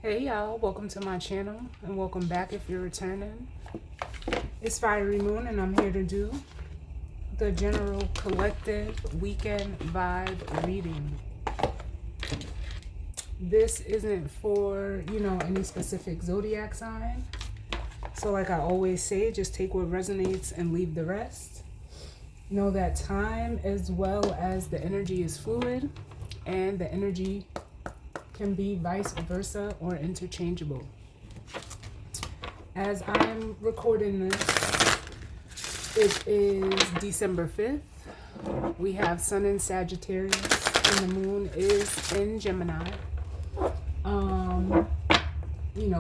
Hey y'all, welcome to my channel and welcome back if you're returning. It's Fiery Moon and I'm here to do the general collective weekend vibe reading. This isn't for, any specific zodiac sign. So like I always say, just take what resonates and leave the rest. Know that time as well as the energy is fluid and the energy can be vice versa or interchangeable. As I'm recording this, it is December 5th. We have Sun in Sagittarius and the moon is in Gemini.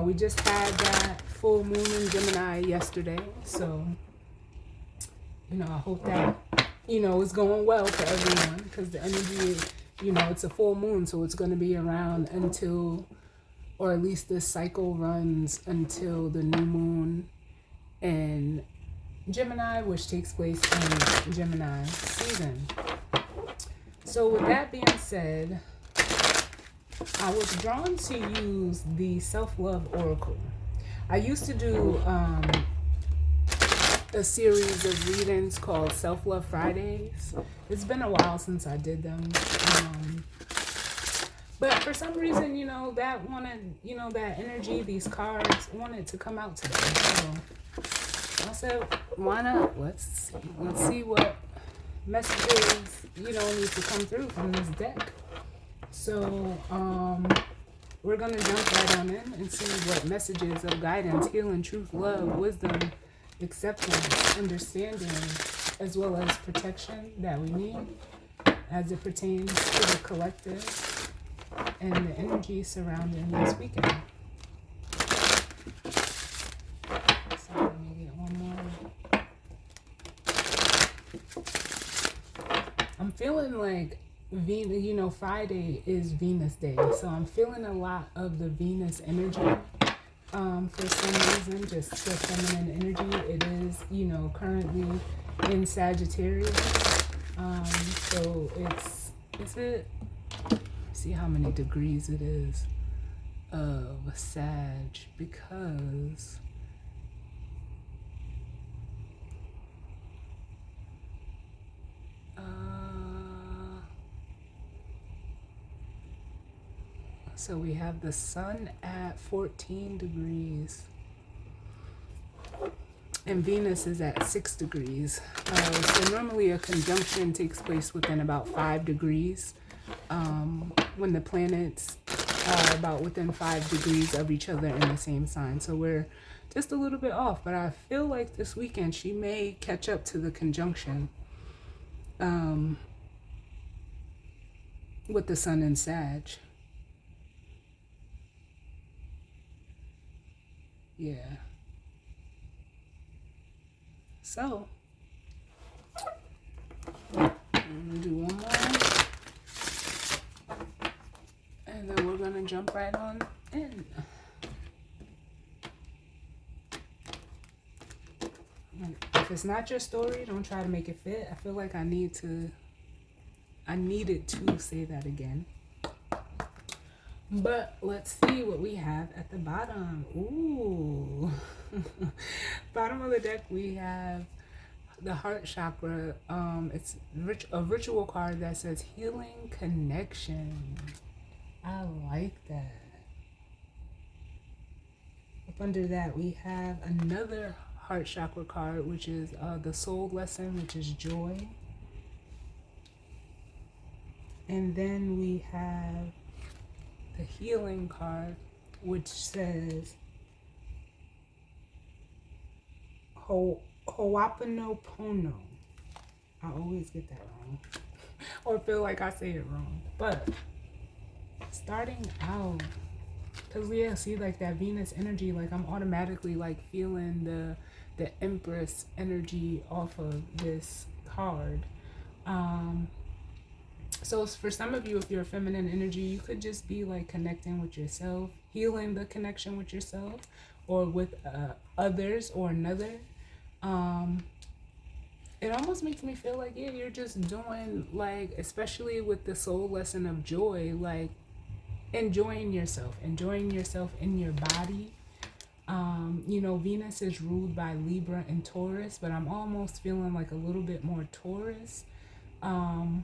We just had that full moon in Gemini yesterday. So, I hope that, it's going well for everyone because the energy, it's a full moon. So it's going to be around until, or at least this cycle runs until the new moon in Gemini, which takes place in Gemini season. So with that being said, I was drawn to use the self-love oracle. I used to do a series of readings called Self-Love Fridays. It's been a while since I did them. But for some reason, that wanted, that energy, these cards wanted to come out today. So I said, why not? Let's see what messages, need to come through from this deck. So we're going to jump right on in and see what messages of guidance, healing, truth, love, wisdom, acceptance, understanding, as well as protection that we need as it pertains to the collective and the energy surrounding this weekend. So let me get one more. I'm feeling like Venus, Friday is Venus Day, so I'm feeling a lot of the Venus energy. For some reason, just the feminine energy. It is, currently in Sagittarius. So see how many degrees it is of Sag, because so we have the sun at 14 degrees and Venus is at 6 degrees. So normally a conjunction takes place within about 5 degrees when the planets are about within 5 degrees of each other in the same sign. So we're just a little bit off, but I feel like this weekend she may catch up to the conjunction with the sun in Sag. Yeah. So, I'm going to do one more. And then we're going to jump right on in. If it's not your story, don't try to make it fit. I feel like I needed to say that again. But let's see what we have at the bottom. Ooh. Bottom of the deck, we have the heart chakra. It's a ritual card that says healing connection. I like that. Up under that, we have another heart chakra card, which is the soul lesson, which is joy. And then we have the healing card, which says Ho'oponopono. I always get that wrong or feel like I say it wrong. But starting out, because see like that Venus energy, like I'm automatically like feeling the Empress energy off of this card. So for some of you, if you're a feminine energy, you could just be like connecting with yourself, healing the connection with yourself or with others or another. It almost makes me feel like, yeah, you're just doing like, especially with the soul lesson of joy, like enjoying yourself in your body. Venus is ruled by Libra and Taurus, but I'm almost feeling like a little bit more Taurus, or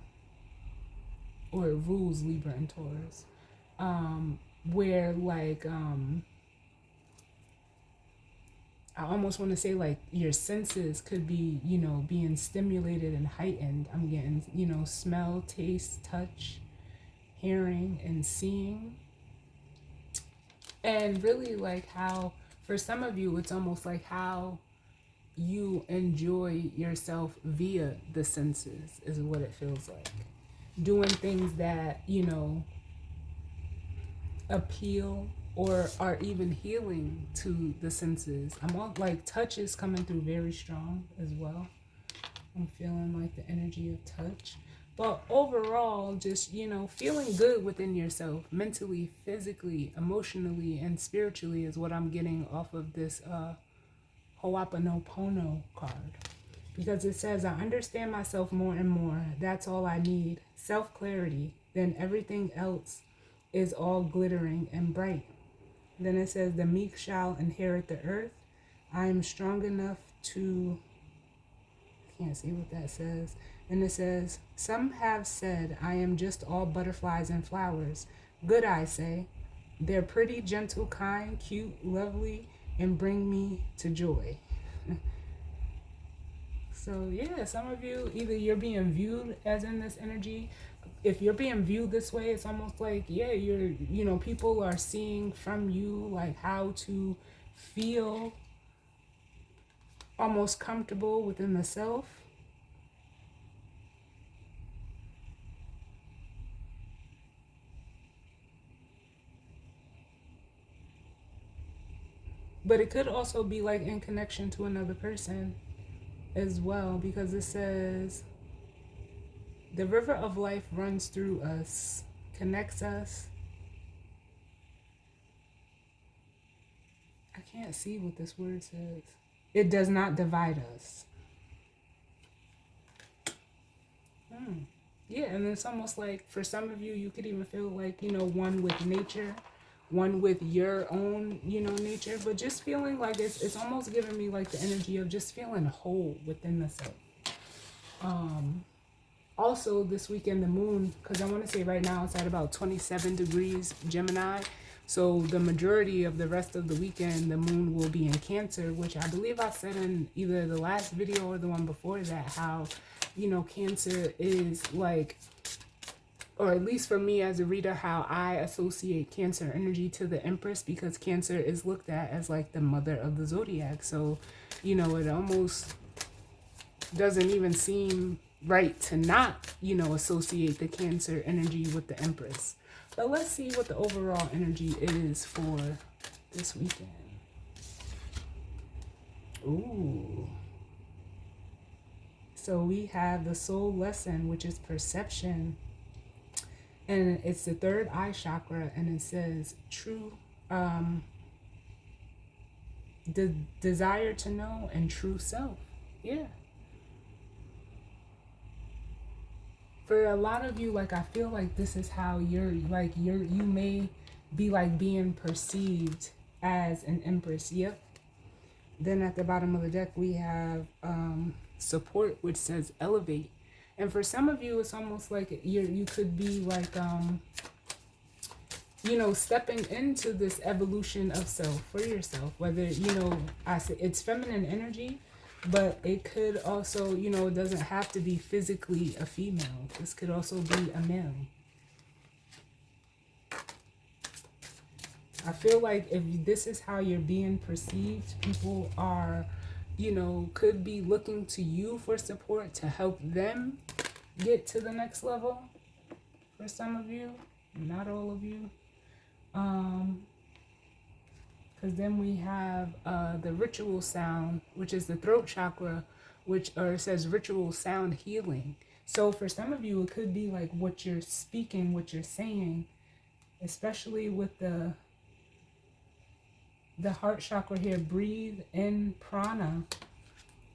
it rules Libra and Taurus, where like I almost want to say like your senses could be, being stimulated and heightened. I'm getting, smell, taste, touch, hearing, and seeing. And really like how, for some of you, it's almost like how you enjoy yourself via the senses is what it feels like. Doing things that, appeal or are even healing to the senses. I'm all like touch is coming through very strong as well. I'm feeling like the energy of touch. But overall, just, feeling good within yourself, mentally, physically, emotionally, and spiritually is what I'm getting off of this Ho'oponopono card. Because it says, I understand myself more and more. That's all I need. Self-clarity. Then everything else is all glittering and bright. Then it says, the meek shall inherit the earth. I am strong enough to... I can't see what that says. And it says, some have said, I am just all butterflies and flowers. Good, I say. They're pretty, gentle, kind, cute, lovely, and bring me to joy. So yeah, some of you, either you're being viewed as in this energy. If you're being viewed this way, it's almost like, yeah, people are seeing from you like how to feel almost comfortable within the self. But it could also be like in connection to another person as well, because it says the river of life runs through us, connects us. I can't see what this word says. It does not divide us. Yeah, and it's almost like for some of you, you could even feel like, one with nature, one with your own, nature, but just feeling like it's almost giving me like the energy of just feeling whole within the self. Also this weekend, the moon, because I want to say right now it's at about 27 degrees Gemini. So the majority of the rest of the weekend, the moon will be in Cancer, which I believe I said in either the last video or the one before that, how, Cancer is like, or at least for me as a reader, how I associate Cancer energy to the Empress, because Cancer is looked at as like the mother of the zodiac. So, it almost doesn't even seem right to not, associate the Cancer energy with the Empress. But let's see what the overall energy is for this weekend. Ooh. So we have the soul lesson, which is perception. And it's the third eye chakra, and it says true, the desire to know and true self. Yeah. For a lot of you, like, I feel like this is how you may be like being perceived as an Empress. Yep. Then at the bottom of the deck, we have support, which says elevate. And for some of you, it's almost like you could be like, stepping into this evolution of self for yourself. Whether, I say it's feminine energy, but it could also, it doesn't have to be physically a female. This could also be a male. I feel like if this is how you're being perceived, people are, could be looking to you for support to help them get to the next level. For some of you, not all of you. Because then we have the ritual sound, which is the throat chakra, it says ritual sound healing. So for some of you, it could be like what you're speaking, what you're saying, especially with the heart chakra here. Breathe in prana.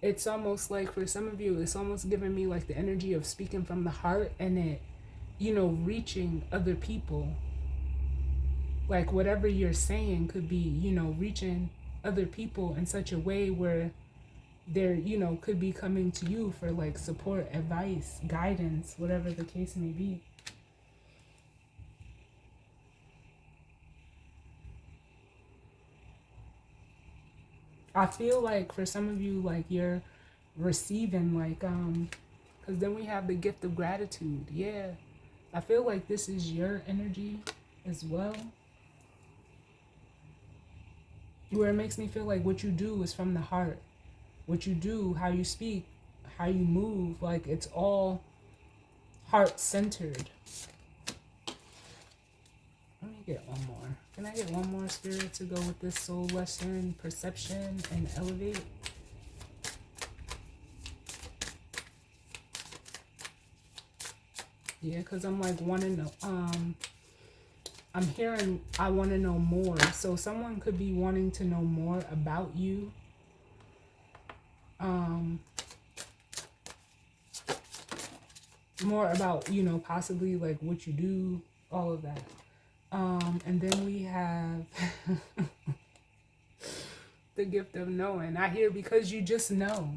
It's almost like for some of you, it's almost giving me like the energy of speaking from the heart, and it, reaching other people. like whatever you're saying could be, reaching other people in such a way where they're, could be coming to you for like support, advice, guidance, whatever the case may be. I feel like for some of you, like you're receiving, like, because then we have the gift of gratitude. Yeah. I feel like this is your energy as well. Where it makes me feel like what you do is from the heart. What you do, how you speak, how you move, like it's all heart-centered. Let me get one more. Can I get one more, Spirit, to go with this soul lesson, perception, and elevate? Yeah, because I'm like wanting to, I'm hearing I want to know more. So someone could be wanting to know more about you. More about, possibly like what you do, all of that. And then we have the gift of knowing. I hear because you just know.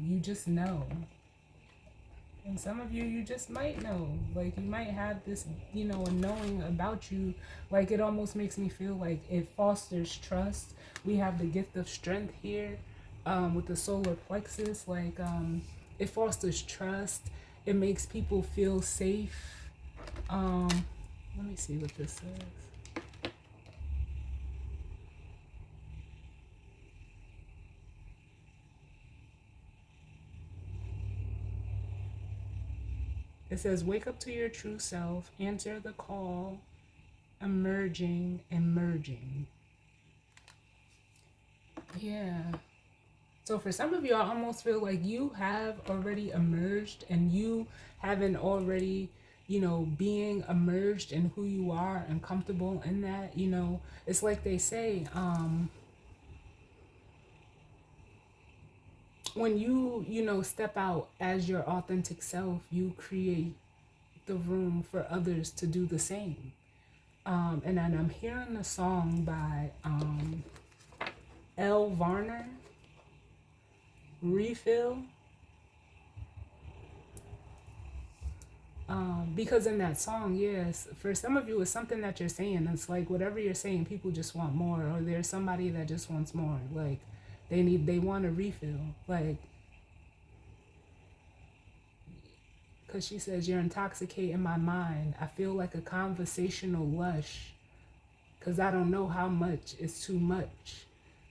And some of you, you just might know. Like, you might have this, a knowing about you. Like, it almost makes me feel like it fosters trust. We have the gift of strength here with the solar plexus. Like, it fosters trust. It makes people feel safe. Let me see what this says. It says, wake up to your true self, answer the call, emerging and merging. Yeah. So for some of you, I almost feel like you have already emerged and you haven't already, being emerged in who you are and comfortable in that, it's like they say, when you, step out as your authentic self, you create the room for others to do the same. And then I'm hearing a song by L. Varner, Refill. Because in that song, yes, for some of you, it's something that you're saying. It's like whatever you're saying, people just want more, or there's somebody that just wants more. Like they want a refill. Like, because she says, you're intoxicating my mind. I feel like a conversational lush because I don't know how much is too much.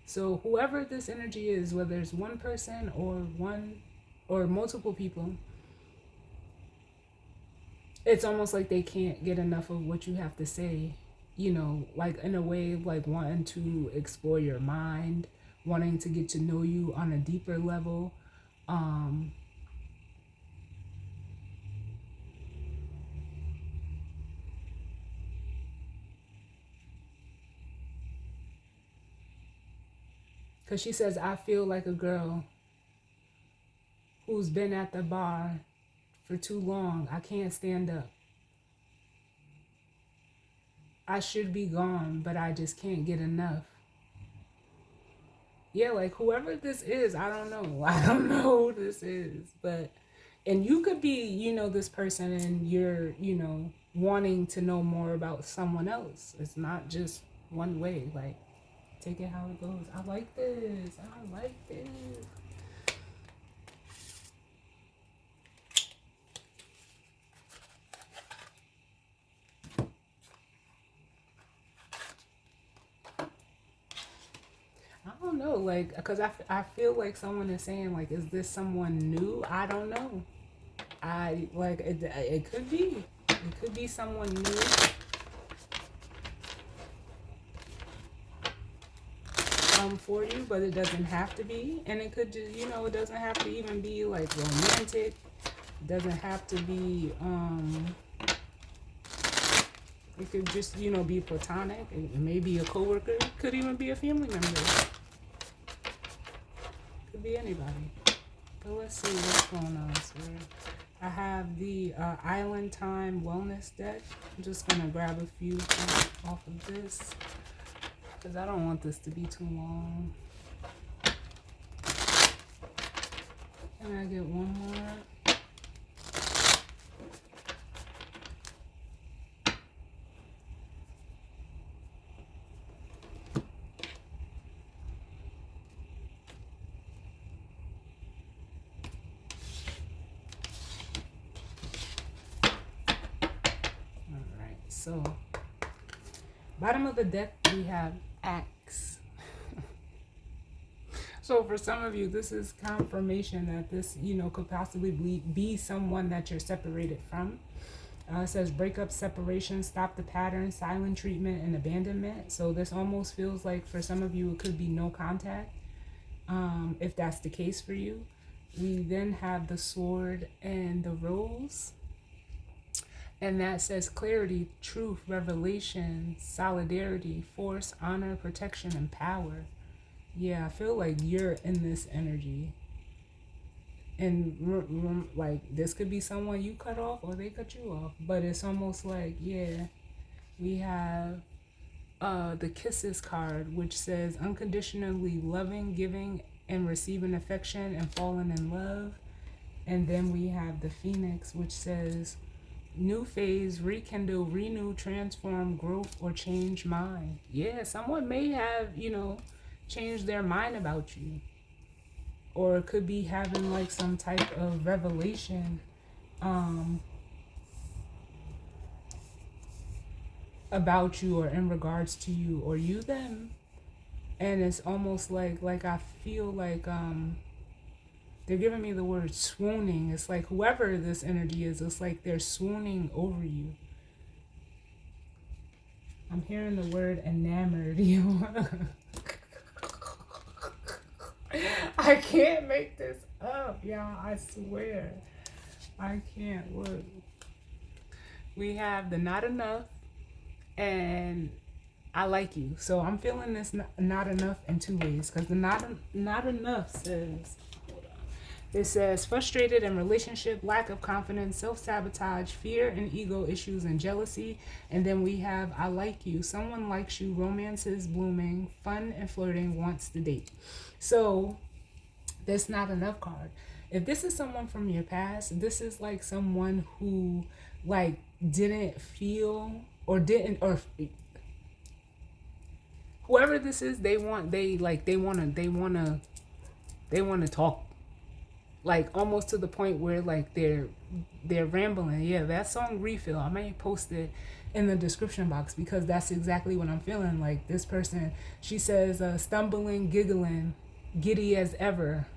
So whoever this energy is, whether it's one person or multiple people, it's almost like they can't get enough of what you have to say, like in a way of like wanting to explore your mind, wanting to get to know you on a deeper level. Because she says, I feel like a girl who's been at the bar for too long. I can't stand up. I should be gone, but I just can't get enough. Yeah, like whoever this is, I don't know. I don't know who this is. But, and you could be, this person and you're, wanting to know more about someone else. It's not just one way. Like, take it how it goes. I like this. I like this. I don't know, like, because I feel like someone is saying, like, is this someone new? I don't know. It could be. It could be someone new. For you, but it doesn't have to be. And it could just, it doesn't have to even be, like, romantic. It doesn't have to be, it could just, be platonic. It may be a coworker. It could even be a family member. Could be anybody. But let's see what's going on, sir. I have the Island Time Wellness deck. I'm just going to grab a few off of this. because I don't want this to be too long. Can I get one more? Alright, so bottom of the deck we have Axe. So for some of you, this is confirmation that this, could possibly be someone that you're separated from. It says breakup, separation, stop the pattern, silent treatment, and abandonment. So this almost feels like for some of you, it could be no contact, if that's the case for you. We then have the sword and the rose. And that says clarity, truth, revelation, solidarity, force, honor, protection, and power. Yeah, I feel like you're in this energy. And like this could be someone you cut off or they cut you off. But it's almost like, yeah, we have the kisses card, which says unconditionally loving, giving, and receiving affection and falling in love. And then we have the phoenix, which says new phase, rekindle, renew, transform, growth, or change mind. Yeah, someone may have, changed their mind about you. Or it could be having like some type of revelation about you or in regards to you or you them. And it's almost like I feel like they're giving me the word swooning. It's like whoever this energy is, it's like they're swooning over you. I'm hearing the word enamored. I can't make this up, y'all. I swear. I can't. Look. We have the not enough and I like you. So I'm feeling this not enough in two ways. Because the not enough says, it says frustrated in relationship, lack of confidence, self-sabotage, fear and ego issues, and jealousy. And then we have I like you. Someone likes you, romance is blooming, fun and flirting, wants to date. So that's not enough card. If this is someone from your past, this is like someone who like didn't feel or didn't, or whoever this is, they want to talk, like almost to the point where like they're rambling. Yeah, that song Refill, I may post it in the description box because that's exactly what I'm feeling. Like this person, she says stumbling, giggling, giddy as ever.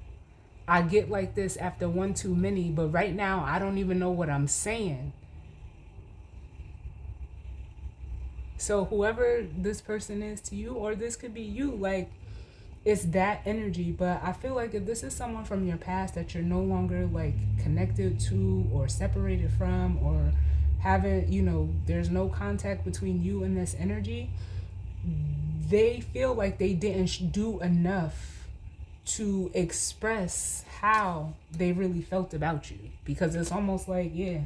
I get like this after one too many, but right now I don't even know what I'm saying. So whoever this person is to you, or this could be you, like it's that energy. But I feel like if this is someone from your past that you're no longer like connected to or separated from, or haven't, there's no contact between you and this energy, they feel like they didn't do enough to express how they really felt about you. Because it's almost like, yeah,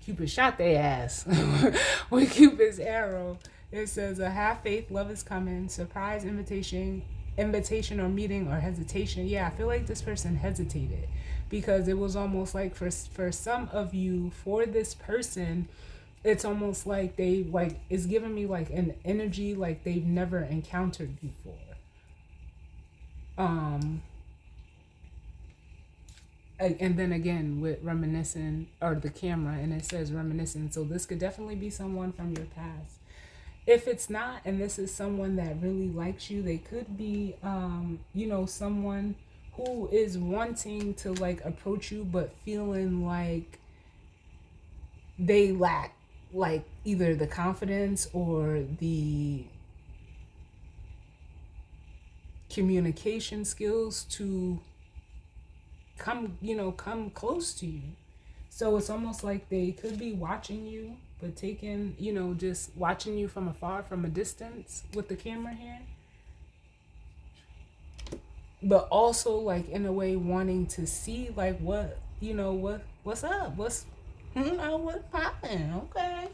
Cupid shot their ass with Cupid's arrow. It says a have faith, love is coming, surprise invitation or meeting or hesitation. Yeah, I feel like this person hesitated because it was almost like for some of you, for this person, it's almost like they like, it's giving me like an energy like they've never encountered before. And then again with reminiscing, or the camera, and it says reminiscing. So this could definitely be someone from your past. If it's not, and this is someone that really likes you, they could be, someone who is wanting to like approach you, but feeling like they lack like either the confidence or the communication skills to come close to you. So it's almost like they could be watching you, but taking, just watching you from afar, from a distance with the camera here. But also like in a way wanting to see like what's up, what's popping, okay?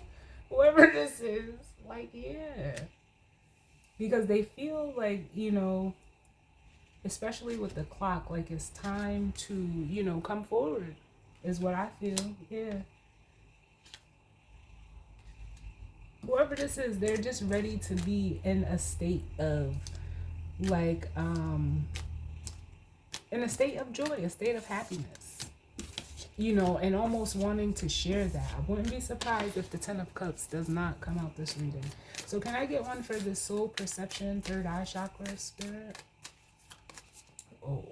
Whoever this is, like, yeah. because they feel like, especially with the clock, like it's time to, come forward, is what I feel. Yeah. Whoever this is, they're just ready to be in a state of like, in a state of joy, a state of happiness, and almost wanting to share that. I wouldn't be surprised if the 10 of Cups does not come out this reading. So can I get one for the soul perception, third eye chakra spirit? Oh.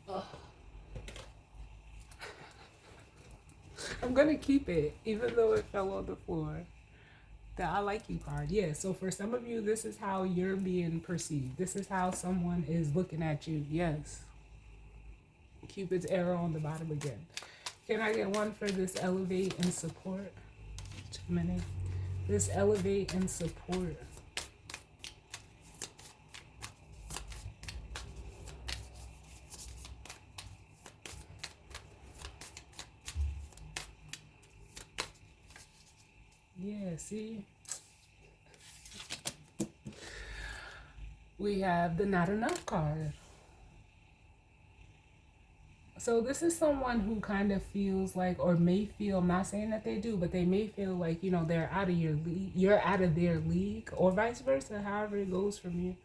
Ugh. I'm going to keep it, even though it fell on the floor. The I like you card. Yeah, so for some of you, this is how you're being perceived. This is how someone is looking at you. Yes. Cupid's arrow on the bottom again. Can I get one for this elevate and support? 2 minutes. This elevate and support. Yeah, see? We have the not enough card. So this is someone who kind of feels like, or may feel, I'm not saying that they do, but they may feel like, they're out of your league, you're out of their league, or vice versa, however it goes from you.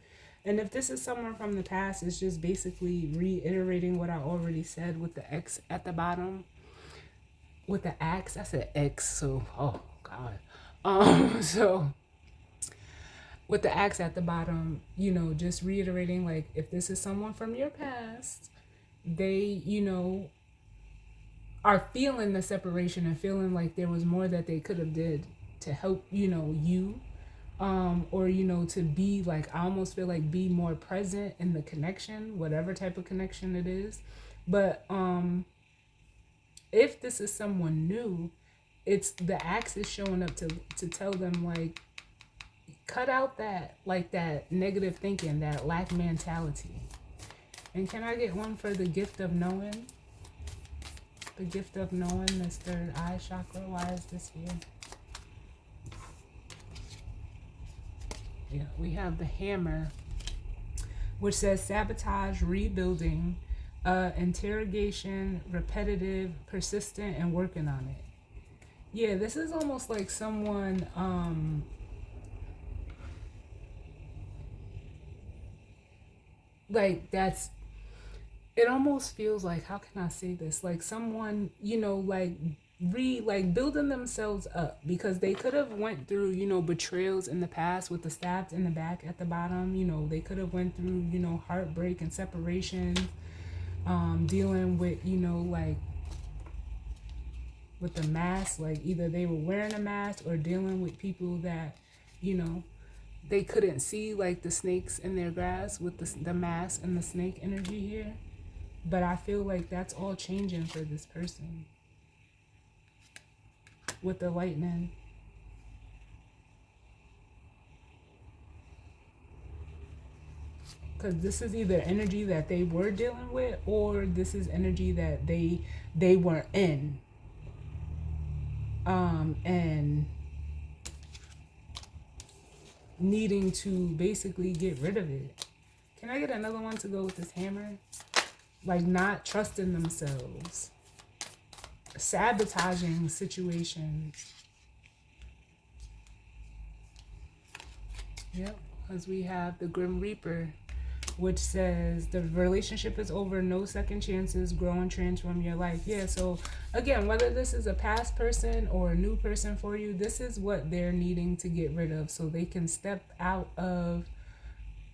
And if this is someone from the past, it's just basically reiterating what I already said with the X at the bottom. With the axe, I said X, so, oh, God. So with the axe at the bottom, just reiterating, like, if this is someone from your past, they, are feeling the separation and feeling like there was more that they could have did to help, you, or, to be like, I almost feel like be more present in the connection, whatever type of connection it is. But, if this is someone new, it's the axe is showing up to tell them, like, cut out that, like, that negative thinking, that lack mentality. And can I get one for the gift of knowing? The gift of knowing, this third eye chakra. Why is this here? Yeah, we have the hammer, which says sabotage, rebuilding, interrogation, repetitive, persistent, and working on it. Yeah, this is almost like someone, like that's, it almost feels like, how can I say this? Like someone, like building themselves up, because they could have went through, betrayals in the past with the stabs in the back at the bottom. They could have went through, heartbreak and separation, dealing with, like with the mask, like either they were wearing a mask or dealing with people that, they couldn't see, like the snakes in their grass with the mask and the snake energy here. But I feel like that's all changing for this person with the lightning. Because this is either energy that they were dealing with, or this is energy that they were in. And needing to basically get rid of it. Can I get another one to go with this hammer? Like not trusting themselves, sabotaging situations. Yep, as we have the Grim Reaper, which says the relationship is over, no second chances, grow and transform your life. Yeah, so again, whether this is a past person or a new person for you, this is what they're needing to get rid of so they can step out of,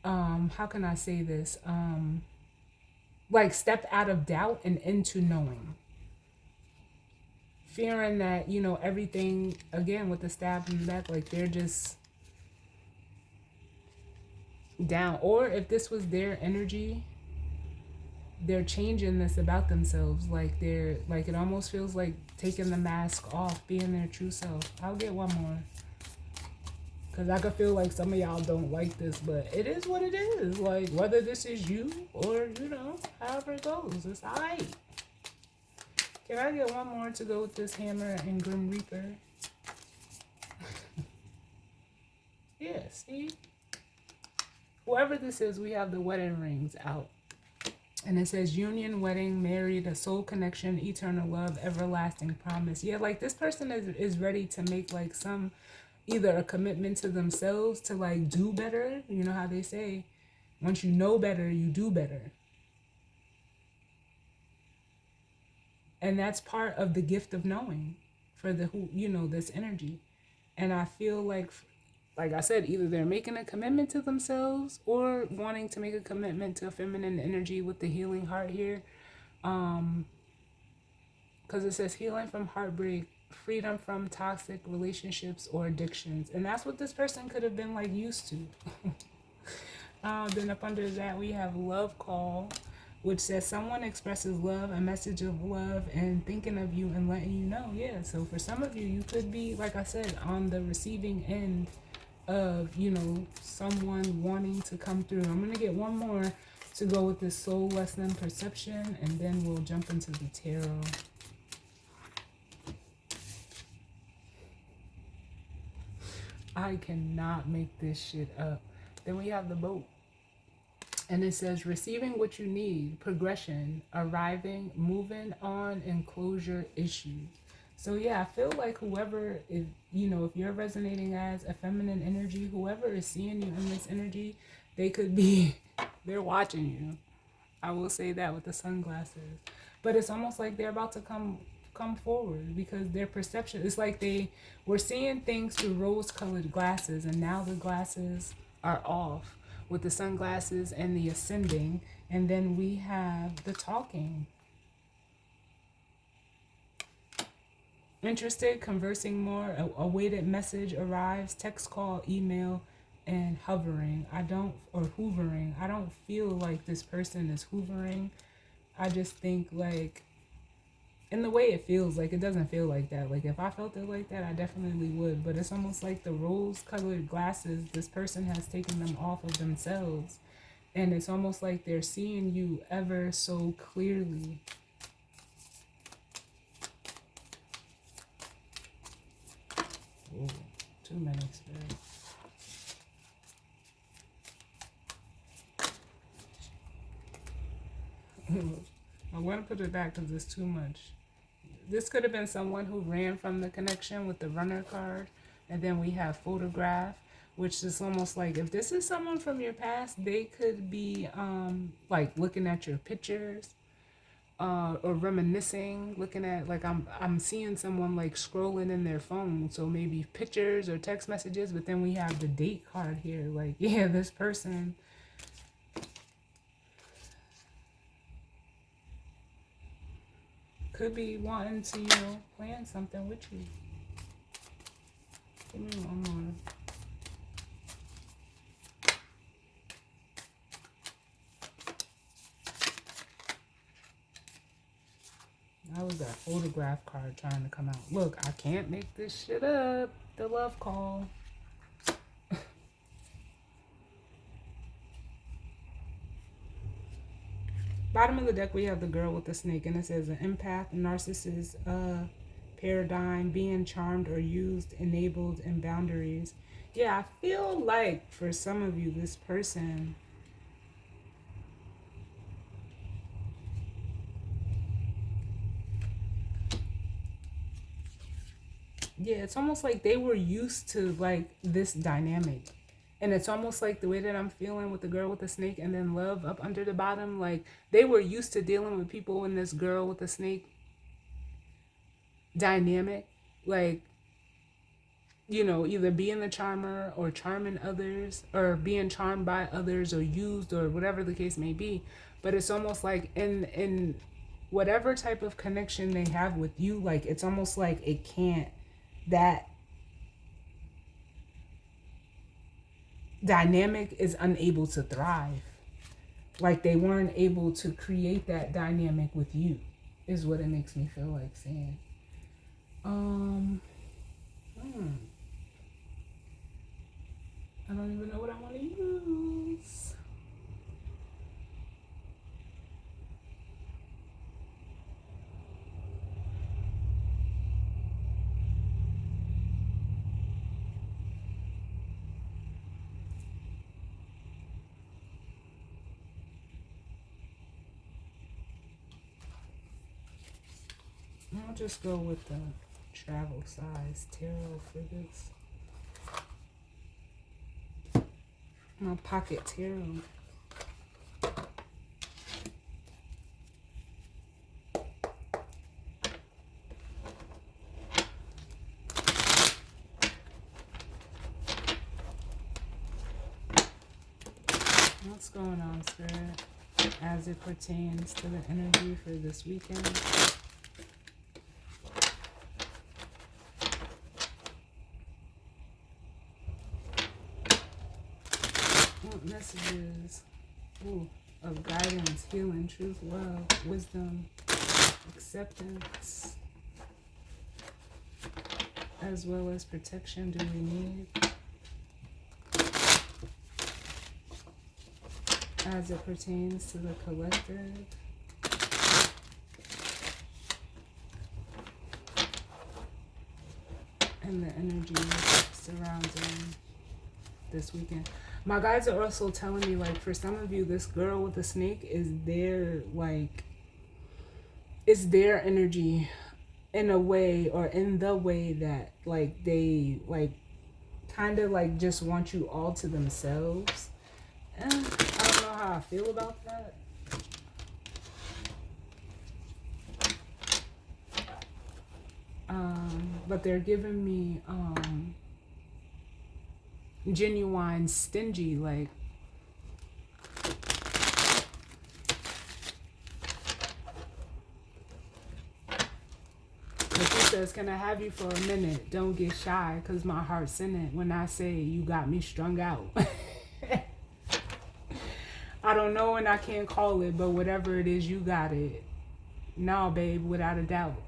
how can I say this? Like step out of doubt and into knowing. Fearing that, everything, again, with the stab in the back, like they're just down. Or if this was their energy, they're changing this about themselves. Like they're, like it almost feels like taking the mask off, being their true self. I'll get one more. Because I could feel like some of y'all don't like this, but it is what it is. Like, whether this is you or, however it goes, it's all right. Can I get one more to go with this hammer and Grim Reaper? Yeah, see? Whoever this is, we have the wedding rings out. And it says union, wedding, married, a soul connection, eternal love, everlasting promise. Yeah, like this person is ready to make like some either a commitment to themselves to like do better. You know how they say, once you know better, you do better. And that's part of the gift of knowing for the who, you know, this energy. And I feel like I said, either they're making a commitment to themselves or wanting to make a commitment to feminine energy with the healing heart here. Because it says healing from heartbreak, freedom from toxic relationships or addictions. And that's what this person could have been like used to. Then up under that, we have love call, which says someone expresses love, a message of love, and thinking of you and letting you know. Yeah, so for some of you, you could be, like I said, on the receiving end of, you know, someone wanting to come through. I'm going to get one more to go with this soul lesson perception, and then we'll jump into the tarot. I cannot make this shit up. Then we have the boat. And it says receiving what you need, progression, arriving, moving on, and closure issues. So yeah, I feel like whoever is, you know, if you're resonating as a feminine energy, whoever is seeing you in this energy, they could be, they're watching you. I will say that with the sunglasses. But it's almost like they're about to come forward because their perception, it's like they were seeing things through rose-colored glasses, and now the glasses are off with the sunglasses and the ascending. And then we have the talking. Interested, conversing more, a awaited message arrives, text, call, email, and hovering. Hoovering. I don't feel like this person is hoovering. I just think like, in the way it feels, like it doesn't feel like that. Like if I felt it like that, I definitely would. But it's almost like the rose-colored glasses, this person has taken them off of themselves. And it's almost like they're seeing you ever so clearly. Ooh, too many spirits. I want to put it back because it's too much. This could have been someone who ran from the connection with the runner card. And then we have photograph, which is almost like if this is someone from your past, they could be like looking at your pictures or reminiscing, looking at like I'm seeing someone like scrolling in their phone. So maybe pictures or text messages. But then we have the date card here. Like, yeah, this person could be wanting to, you know, plan something with you. Give me one more. That was that photograph card trying to come out. Look, I can't make this shit up. The love call. Bottom of the deck, we have the girl with the snake, and it says an empath, narcissist, paradigm, being charmed or used, enabled, and boundaries. Yeah, I feel like for some of you, this person, yeah, it's almost like they were used to like this dynamic. And it's almost like the way that I'm feeling with the girl with the snake and then love up under the bottom. Like they were used to dealing with people in this girl with the snake dynamic. Like, you know, either being the charmer or charming others or being charmed by others or used or whatever the case may be. But it's almost like in whatever type of connection they have with you, like it's almost like it can't, that dynamic is unable to thrive. Like they weren't able to create that dynamic with you, is what it makes me feel like saying. I don't even know what I want to use. I'll just go with the travel size tarot for this. My pocket tarot. What's going on, Spirit, as it pertains to the energy for this weekend? What messages of guidance, healing, truth, love, wisdom, acceptance, as well as protection do we need? As it pertains to the collective. And the energy surrounding this weekend. My guides are also telling me, like, for some of you, this girl with the snake is their, like, it's their energy in a way, or in the way that, like, they, like, kind of, like, just want you all to themselves. And I don't know how I feel about that. But they're giving me genuine stingy, like, she says, can I have you for a minute? Don't get shy, because my heart's in it when I say you got me strung out. I don't know and I can't call it, but whatever it is, you got it. Nah, babe, without a doubt.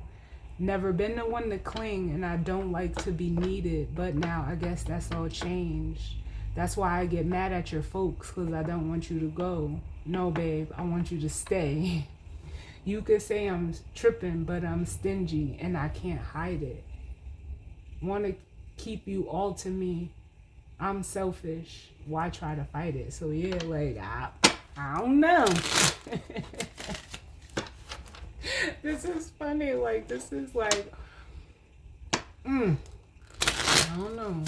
Never been the one to cling, and I don't like to be needed, but now I guess that's all changed. That's why I get mad at your folks, because I don't want you to go. No, babe, I want you to stay. You could say I'm tripping, but I'm stingy, and I can't hide it. Want to keep you all to me. I'm selfish. Why try to fight it? So yeah, like, I don't know. This is funny. Like, this is like, I don't know.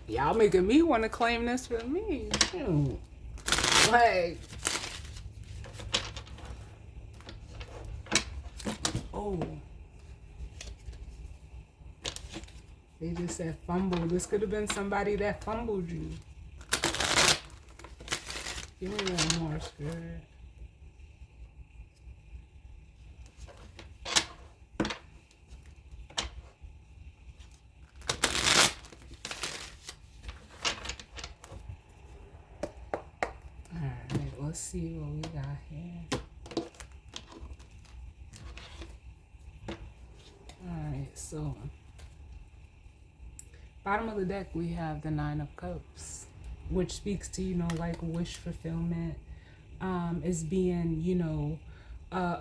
Y'all making me want to claim this for me. Shoot. Like, oh. They just said fumble. This could have been somebody that fumbled you. Give me one more, Spirit. Alright, let's see what we got here. Alright, so bottom of the deck we have the Nine of Cups, which speaks to, you know, like wish fulfillment, is being, you know,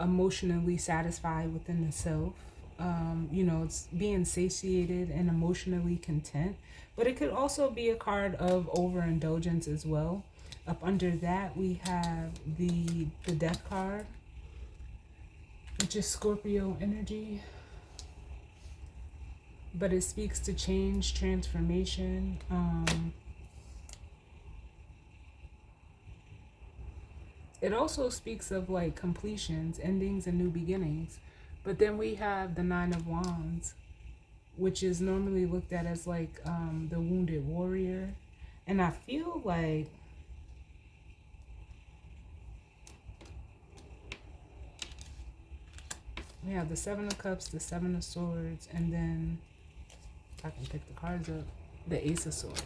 emotionally satisfied within the self. You know, it's being satiated and emotionally content, but it could also be a card of overindulgence as well. Up under that we have the Death card, which is Scorpio energy, but it speaks to change, transformation. It also speaks of like completions, endings, and new beginnings. But then we have the Nine of Wands, which is normally looked at as like the wounded warrior. And I feel like we have the Seven of Cups, the Seven of Swords, and then, if I can pick the cards up, the Ace of Swords.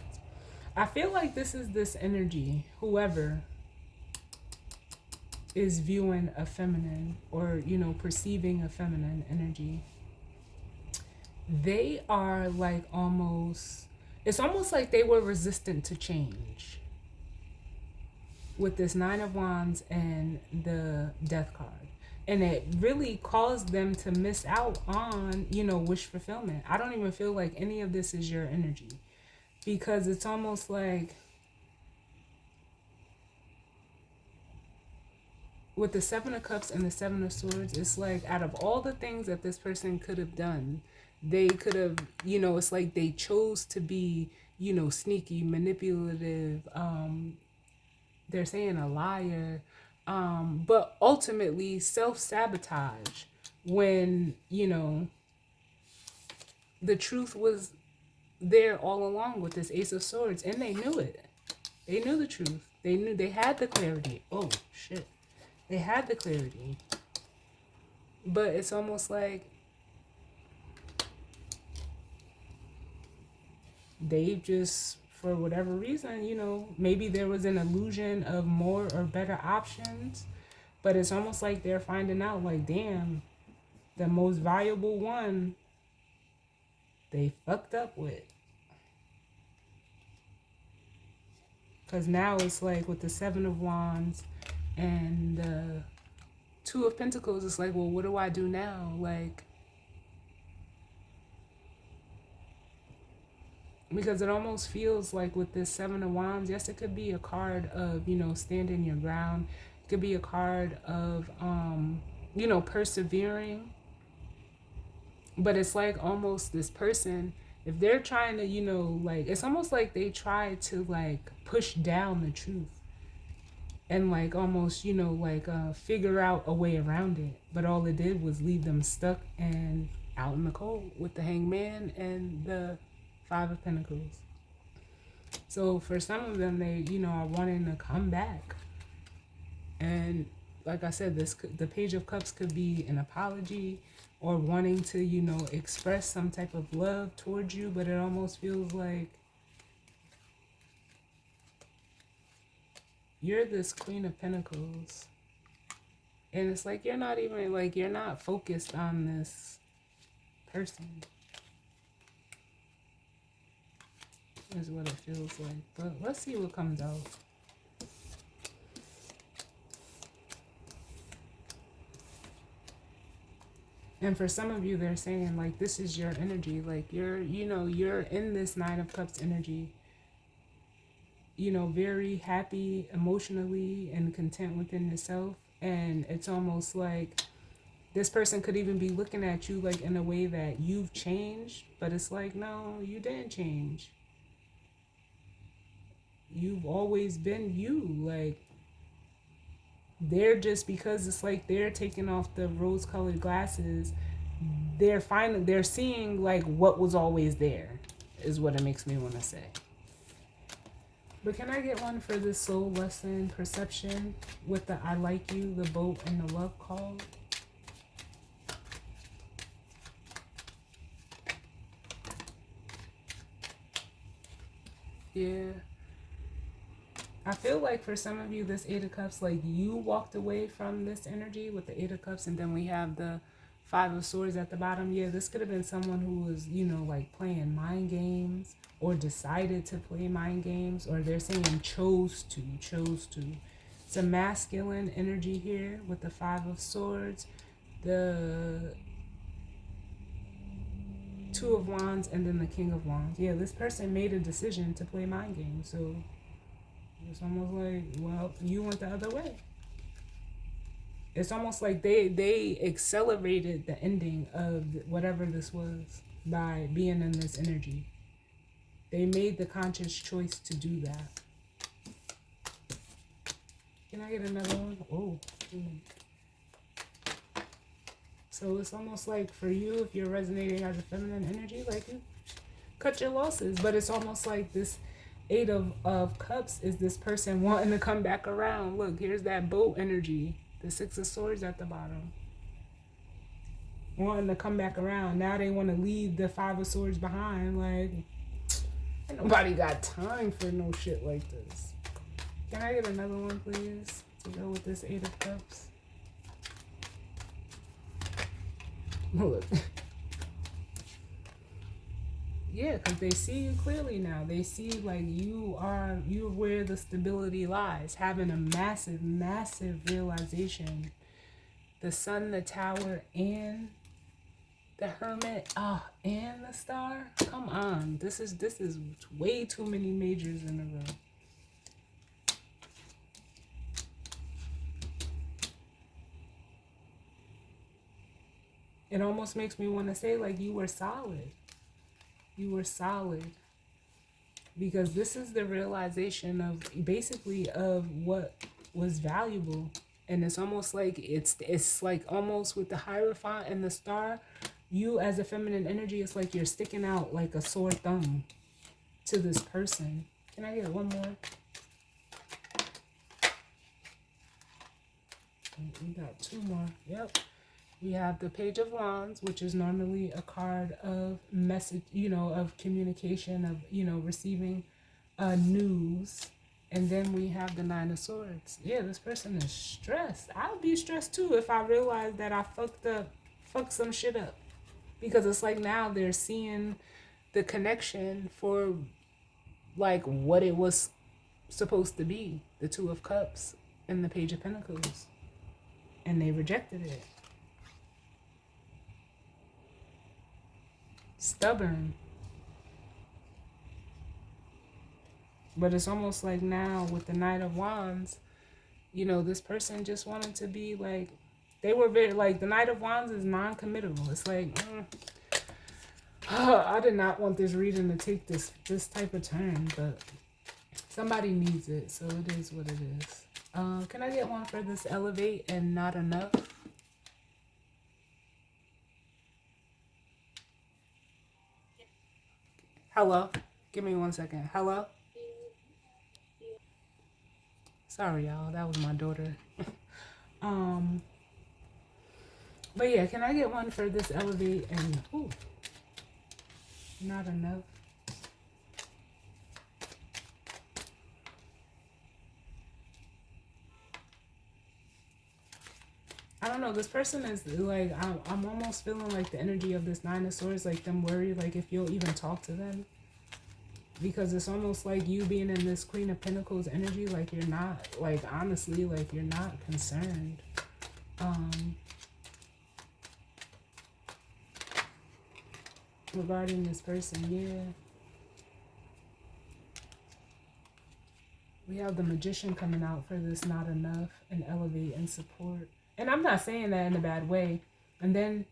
I feel like this is this energy, whoever is viewing a feminine, or, you know, perceiving a feminine energy, they are like almost, it's almost like they were resistant to change with this Nine of Wands and the Death card. And it really caused them to miss out on, you know, wish fulfillment. I don't even feel like any of this is your energy, because it's almost like with the Seven of Cups and the Seven of Swords, it's like out of all the things that this person could have done, they could have, it's like they chose to be, sneaky, manipulative. They're saying a liar, but ultimately self-sabotage when, the truth was there all along with this Ace of Swords, and they knew it. They knew the truth. They had the clarity. Oh, shit. They had the clarity. But it's almost like they just, for whatever reason, maybe there was an illusion of more or better options. But it's almost like they're finding out, like, damn, the most valuable one they fucked up with. Because now it's like with the Seven of Wands and the Two of Pentacles, it's like, well, what do I do now? Like, because it almost feels like with this Seven of Wands, yes, it could be a card of, standing your ground. It could be a card of, persevering. But it's like almost this person, if they're trying to, like, it's almost like they try to, like, push down the truth and, like, almost, figure out a way around it. But all it did was leave them stuck and out in the cold with the Hangman and the Five of Pentacles. So for some of them, they, are wanting to come back. And like I said, the Page of Cups could be an apology or wanting to, express some type of love towards you. But it almost feels like you're this Queen of Pentacles. And it's like you're not even, like, you're not focused on this person. Is what it feels like. But let's see what comes out. And for some of you, they're saying, like, this is your energy. Like, you're in this Nine of Cups energy. Very happy emotionally and content within yourself. And it's almost like this person could even be looking at you, like, in a way that you've changed. But it's like, no, you didn't change. You've always been you. Like, they're just, because it's like they're taking off the rose-colored glasses, they're seeing, like, what was always there, is what it makes me want to say. But can I get one for this soul lesson perception with the I like you, the boat, and the love call? Yeah. I feel like for some of you, this Eight of Cups, like, you walked away from this energy with the Eight of Cups, and then we have the Five of Swords at the bottom. Yeah, this could have been someone who was, like, playing mind games or decided to play mind games, or they're saying chose to. It's a masculine energy here with the Five of Swords, the Two of Wands, and then the King of Wands. Yeah, this person made a decision to play mind games, so it's almost like, well, you went the other way. It's almost like they accelerated the ending of whatever this was by being in this energy. They made the conscious choice to do that. Can I get another one? Oh. So it's almost like for you, if you're resonating as a feminine energy, like, you cut your losses. But it's almost like this Eight of Cups is this person wanting to come back around. Look, here's that boat energy. The Six of Swords at the bottom. Wanting to come back around. Now they want to leave the Five of Swords behind. Like, ain't nobody got time for no shit like this. Can I get another one, please, to go with this Eight of Cups? Look. Yeah, because they see you clearly now. They see, like, you're where the stability lies. Having a massive, massive realization. The Sun, the Tower, and the Hermit, and the Star. Come on, this is way too many majors in a row. It almost makes me want to say, like, you were solid. You were solid. Because this is the realization of basically of what was valuable. And it's almost like it's like almost with the Hierophant and the star, you as a feminine energy, it's like you're sticking out like a sore thumb to this person. Can I get one more? We got two more. Yep. We have the Page of Wands, which is normally a card of message, of communication, of, receiving news. And then we have the Nine of Swords. Yeah, this person is stressed. I'll be stressed too if I realize that I fucked some shit up. Because it's like now they're seeing the connection for like what it was supposed to be. The Two of Cups and the Page of Pentacles. And they rejected it. Stubborn. But it's almost like now with the Knight of Wands, this person just wanted to be like, they were very, like, the Knight of Wands is non-committal. It's like, I did not want this reading to take this type of turn, but somebody needs it, so it is what it is. Can I get one for this Elevate and Not Enough? Hello? Give me 1 second. Hello? Sorry, y'all. That was my daughter. But yeah, can I get one for this Elevate and Not Enough? I don't know. This person is like, I'm almost feeling like the energy of this Nine of Swords, like them worried, like if you'll even talk to them. Because it's almost like you being in this Queen of Pentacles energy, like you're not, like honestly, like you're not concerned. Regarding this person, yeah. We have the Magician coming out for this Not Enough and Elevate and Support. And I'm not saying that in a bad way. And then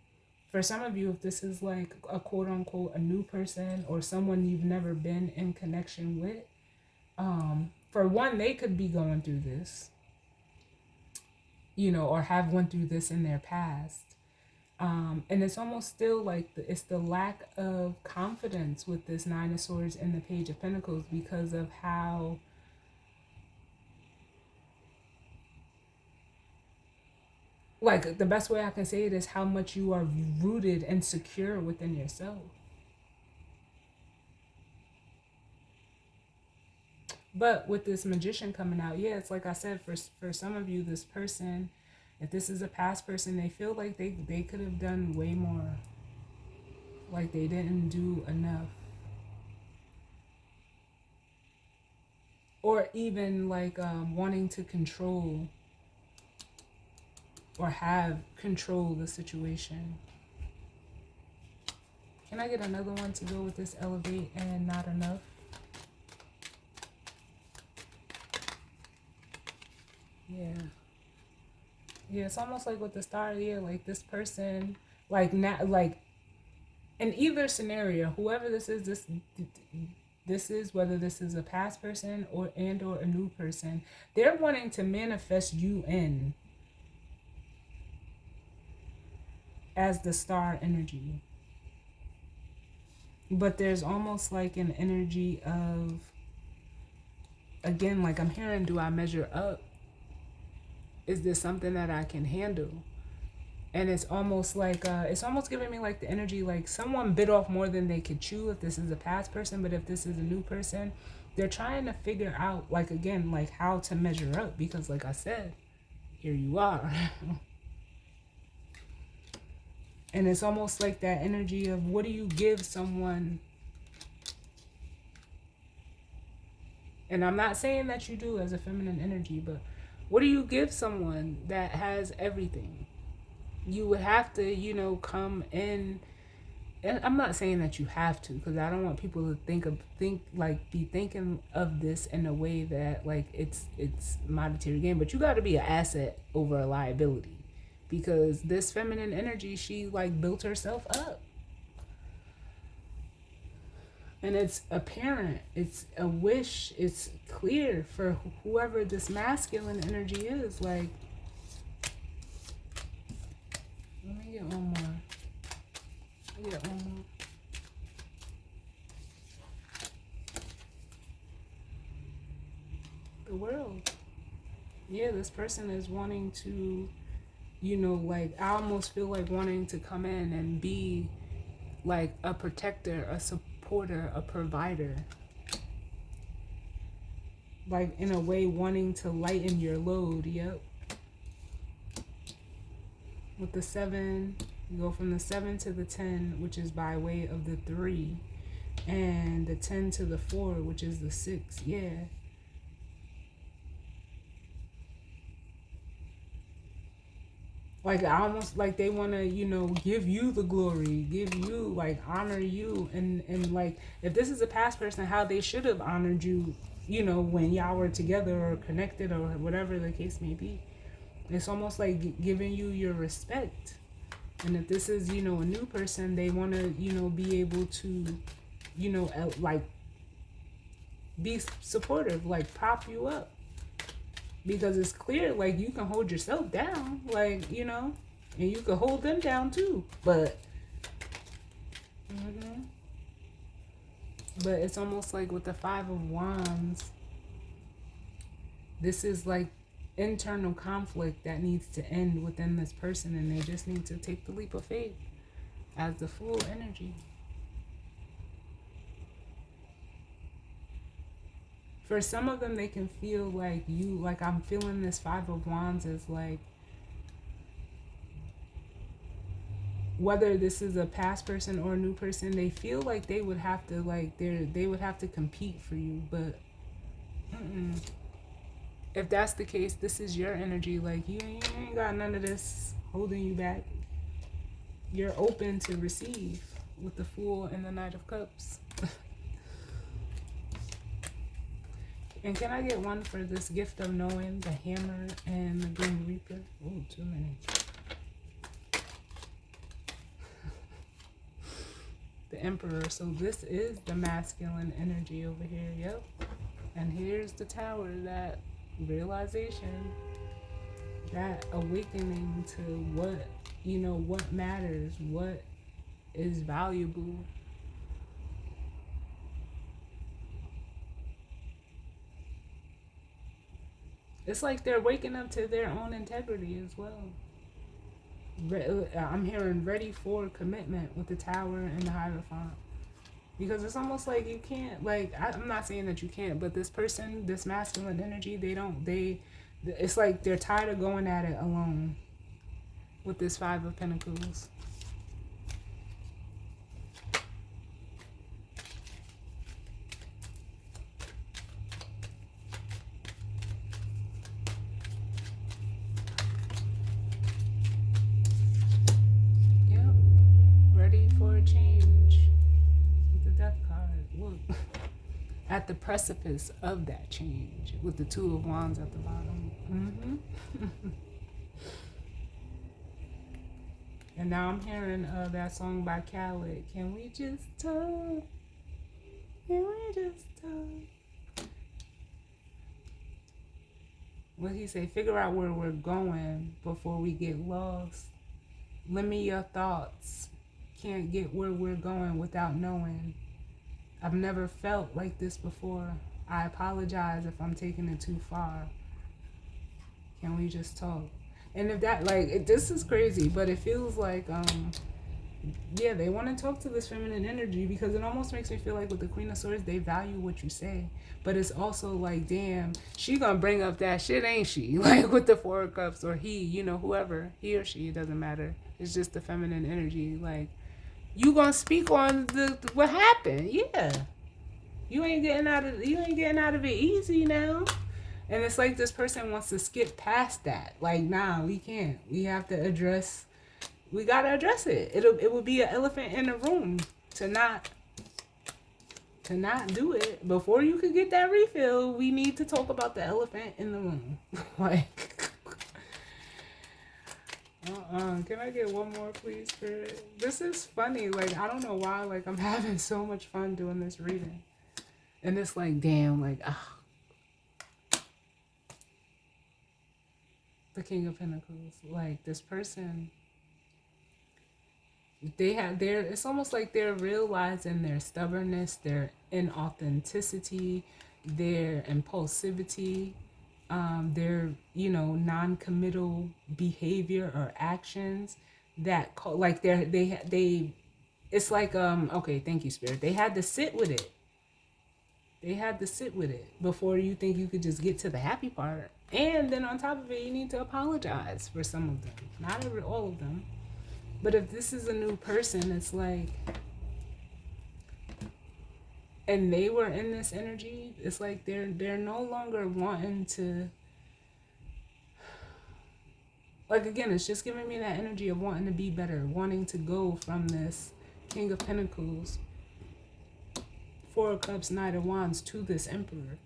for some of you, if this is like a quote unquote a new person or someone you've never been in connection with, for one, they could be going through this, or have went through this in their past. And it's almost still like it's the lack of confidence with this Nine of Swords and the Page of Pentacles because of how like the best way I can say it is how much you are rooted and secure within yourself. But with this Magician coming out, yeah, it's like I said, for some of you, this person, if this is a past person, they feel like they could have done way more. Like they didn't do enough. Or even like wanting to control or have control the situation. Can I get another one to go with this Elevate and Not Enough? Yeah. Yeah, it's almost like with the star, yeah, like this person, like not like in either scenario, whoever this is, whether this is a past person or a new person, they're wanting to manifest you in as the star energy. But there's almost like an energy of, again, like I'm hearing, do I measure up? Is this something that I can handle? And it's almost like, it's almost giving me like the energy, like someone bit off more than they could chew if this is a past person, but if this is a new person, they're trying to figure out, like, again, like how to measure up, because like I said, here you are. And it's almost like that energy of what do you give someone? And I'm not saying that you do as a feminine energy, but what do you give someone that has everything? You would have to, come in. And I'm not saying that you have to, because I don't want people to be thinking of this in a way that like it's monetary gain. But you got to be an asset over a liability. because this feminine energy, she like built herself up. And it's apparent, it's a wish, it's clear for whoever this masculine energy is. Like, let me get one more. Let me get one more. The world. Yeah, this person is wanting to, you know, like, I almost feel like wanting to come in and be like a protector, a supporter, a provider. Like, in a way, wanting to lighten your load. Yep. With the 7, you go from the 7 to the 10, which is by way of the 3, and the 10 to the 4, which is the 6. Yeah. Like, I almost like they want to, you know, give you the glory, give you, like, honor you. And like, if this is a past person, how they should have honored you, you know, when y'all were together or connected or whatever the case may be. It's almost like giving you your respect. And if this is, you know, a new person, they want to, you know, be able to, you know, like, be supportive, like, prop you up. Because it's clear, like, you can hold yourself down, like, you know, and you can hold them down too. But, but it's almost like with the 5 of Wands, this is like internal conflict that needs to end within this person, and they just need to take the leap of faith as the Fool energy. For some of them, they can feel like you, like, I'm feeling this 5 of Wands as like, whether this is a past person or a new person, they feel like they would have to, like, they would have to compete for you. But if that's the case, this is your energy. Like, you ain't got none of this holding you back. You're open to receive with the Fool and the Knight of Cups. And can I get one for this gift of knowing, the Hammer and the Grim Reaper? Oh, too many. The Emperor. So this is the masculine energy over here. Yep. And here's the Tower, that realization, that awakening to what, you know, what matters, what is valuable. It's like they're waking up to their own integrity as well. I'm hearing ready for commitment with the Tower and the Hierophant. Because it's almost like you can't, like, I'm not saying that you can't, but this person, this masculine energy, it's like they're tired of going at it alone with this 5 of Pentacles. At the precipice of that change with the 2 of Wands at the bottom. And now I'm hearing that song by Khaled. Can we just talk? Can we just talk? What he say? Figure out where we're going before we get lost. Lend me your thoughts. Can't get where we're going without knowing. I've never felt like this before. I apologize if I'm taking it too far. Can we just talk? And if that, like, this is crazy, but it feels like, yeah, they want to talk to this feminine energy, because it almost makes me feel like with the Queen of Swords, they value what you say. But it's also like, damn, she gonna bring up that shit, ain't she? Like with the 4 of Cups, or he, you know, whoever, he or she, it doesn't matter. It's just the feminine energy, like, you gonna speak on what happened? Yeah, you ain't getting out of it easy now. And it's like this person wants to skip past that. Like, nah, we can't. We have to address. We gotta address it. It would be an elephant in the room to not do it. Before you could get that refill, we need to talk about the elephant in the room. Like, Can I get one more, please, Spirit? This is funny. Like, I don't know why. Like, I'm having so much fun doing this reading. And it's like, damn, like, the King of Pentacles. Like, this person, it's almost like they're realizing their stubbornness, their inauthenticity, their impulsivity, their, non-committal behavior or actions like they it's like, okay, thank you, Spirit. They had to sit with it. They had to sit with it before you think you could just get to the happy part. And then on top of it, you need to apologize for some of them. Not all of them. But if this is a new person, it's like, and they were in this energy, it's like they're no longer wanting to, like, again, it's just giving me that energy of wanting to be better, wanting to go from this King of Pentacles, Four of Cups, Knight of Wands to this Emperor.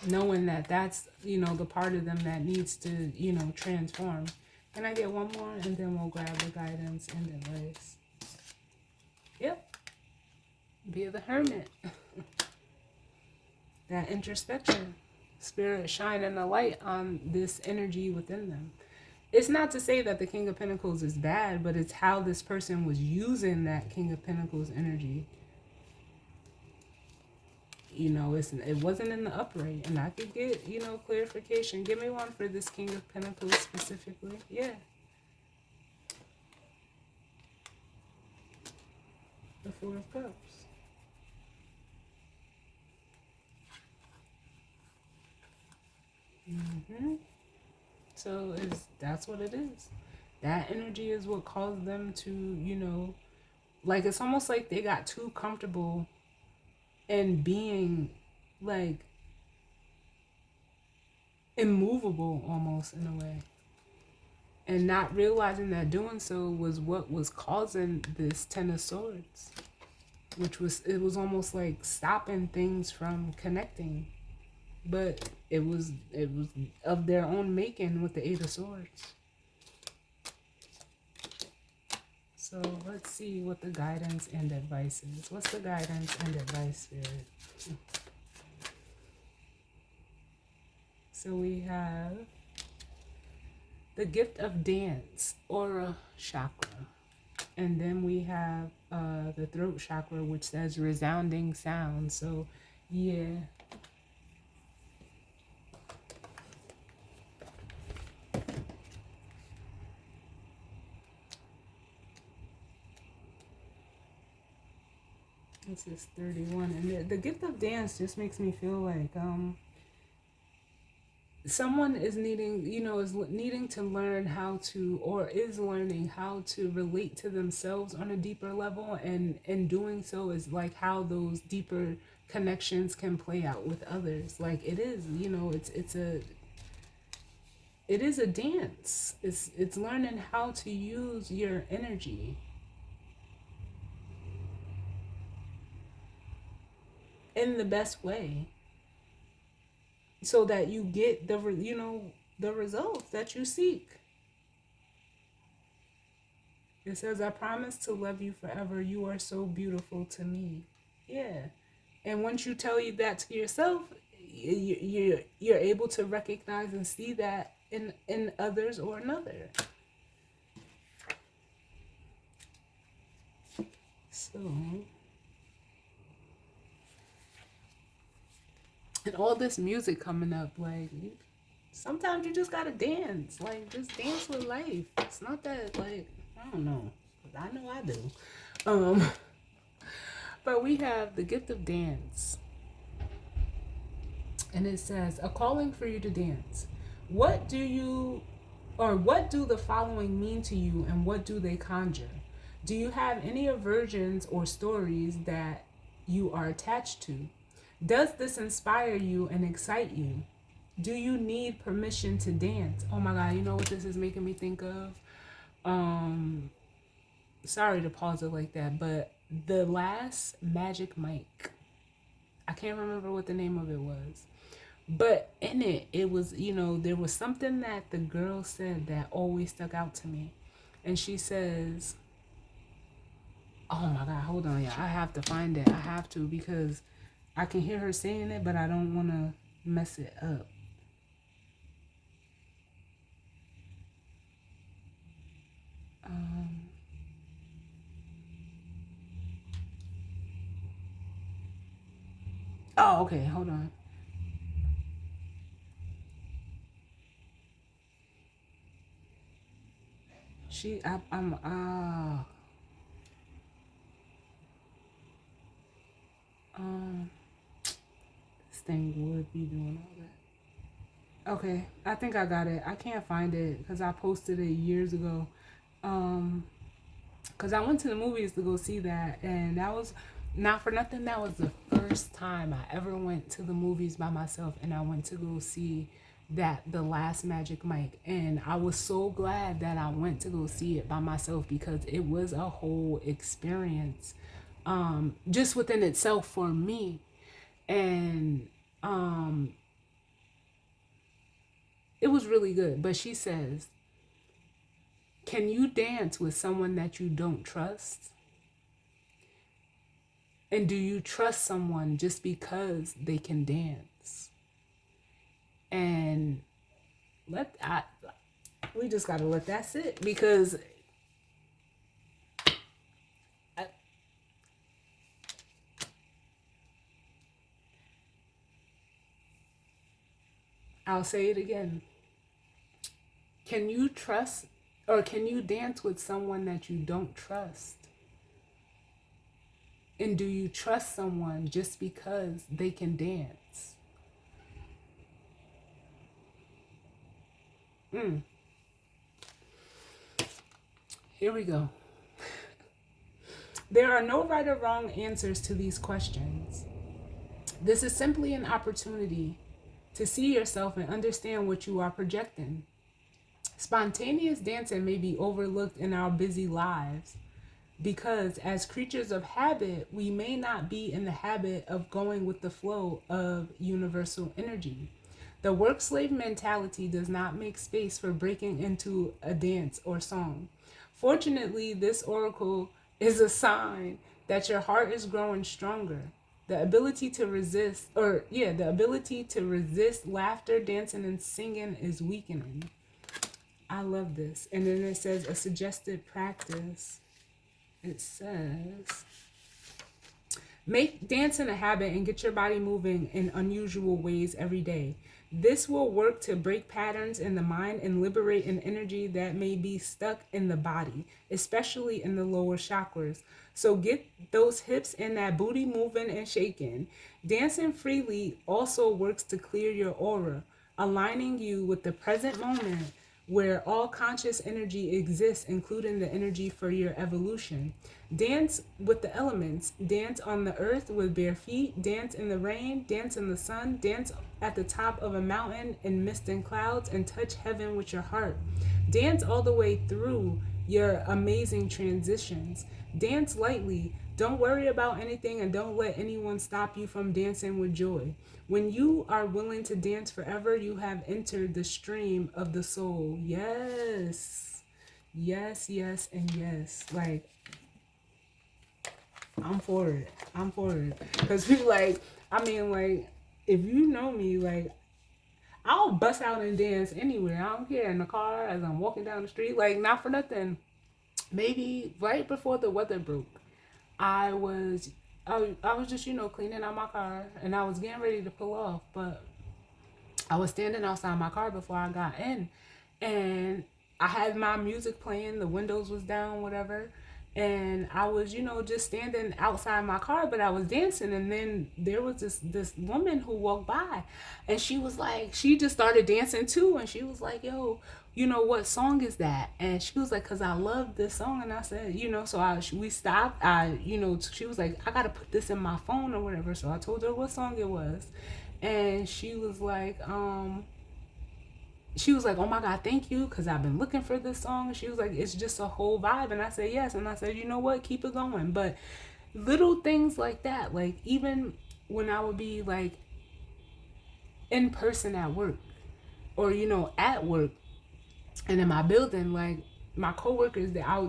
Knowing that that's, the part of them that needs to, transform. Can I get one more? And then we'll grab the guidance and advice. Yep. Be the Hermit. That introspection. Spirit shining a light on this energy within them. It's not to say that the King of Pentacles is bad, but it's how this person was using that King of Pentacles energy. It wasn't in the upright, and I could get, clarification. Give me one for this King of Pentacles specifically. Yeah. The Four of Cups. So that's what it is. That energy is what caused them to, like, it's almost like they got too comfortable and being, like, immovable almost in a way, and not realizing that doing so was what was causing this Ten of Swords, it was almost like stopping things from connecting, but it was of their own making with the Eight of Swords. So let's see what the guidance and advice is. What's the guidance and advice, Spirit? So we have the gift of dance, aura chakra. And then we have the throat chakra, which says resounding sound. So, yeah. This is 31. And the gift of dance just makes me feel like someone is needing, is needing to learn how to, or is learning how to relate to themselves on a deeper level. And in doing so is like how those deeper connections can play out with others. Like it is, it is a dance. It's learning how to use your energy in the best way, so that you get the results that you seek. It says, I promise to love you forever. You are so beautiful to me. Yeah. And once you tell you that to yourself, you're able to recognize and see that in others or another. So, and all this music coming up, like, sometimes you just gotta dance. Like, just dance with life. It's not that, like, I don't know. I know I do. But we have the gift of dance. And it says, a calling for you to dance. What do the following mean to you, and what do they conjure? Do you have any aversions or stories that you are attached to? Does this inspire you and excite you? Do you need permission to dance? Oh my God, you know what this is making me think of? Sorry to pause it like that, but the last Magic Mike, I can't remember what the name of it was, But in it, it was, there was something that the girl said that always stuck out to me. And she says, oh my God, hold on, yeah, I have to find it. I have to, because I can hear her saying it, but I don't want to mess it up. Um, oh, okay, hold on. I'm, um, this thing would be doing all that. Okay, I think I got it. I can't find it because I posted it years ago. Um, because I went to the movies to go see that, and that was not for nothing. That was the first time I ever went to the movies by myself, and I went to go see that The Last Magic Mike, and I was so glad that I went to go see it by myself because it was a whole experience, just within itself for me, and um, it was really good. But she says, "Can you dance with someone that you don't trust?" And do you trust someone just because they can dance? And we just gotta let that sit because I, I'll say it again. Can you trust, or can you dance with someone that you don't trust? And do you trust someone just because they can dance? Mm, here we go. There are no right or wrong answers to these questions. This is simply an opportunity to see yourself and understand what you are projecting. Spontaneous dancing may be overlooked in our busy lives because, as creatures of habit, we may not be in the habit of going with the flow of universal energy. The work slave mentality does not make space for breaking into a dance or song. Fortunately, this oracle is a sign that your heart is growing stronger. The ability to resist laughter, dancing, and singing is weakening. I love this. And then it says a suggested practice. It says, make dancing a habit and get your body moving in unusual ways every day. This will work to break patterns in the mind and liberate an energy that may be stuck in the body, especially in the lower chakras. So get those hips and that booty moving and shaking. Dancing freely also works to clear your aura, aligning you with the present moment where all conscious energy exists, including the energy for your evolution. Dance with the elements. Dance on the earth with bare feet. Dance in the rain. Dance in the sun. Dance at the top of a mountain in mist and clouds, and touch heaven with your heart. Dance all the way through your amazing transitions. Dance lightly. Don't worry about anything and don't let anyone stop you from dancing with joy. When you are willing to dance forever, you have entered the stream of the soul. Yes. Yes, yes, and yes. Like, I'm for it. I'm for it. Because people like, I mean, like, if you know me, like, I'll bust out and dance anywhere. I don't care. In the car, as I'm walking down the street. Like, not for nothing. Maybe right before the weather broke, I was I was just, cleaning out my car and I was getting ready to pull off, but I was standing outside my car before I got in, and I had my music playing, the windows was down, whatever, and I was, just standing outside my car, but I was dancing, and then there was this woman who walked by, and she was like, she just started dancing too, and she was like, yo, what song is that? And she was like, cause I love this song. And I said, so we stopped. She was like, I gotta put this in my phone or whatever. So I told her what song it was, and she was like, oh my God, thank you, because I've been looking for this song. She was like, it's just a whole vibe. And I said, yes. And I said, you know what, keep it going. But little things like that, like even when I would be like in person at work, or at work and in my building, like my coworkers that I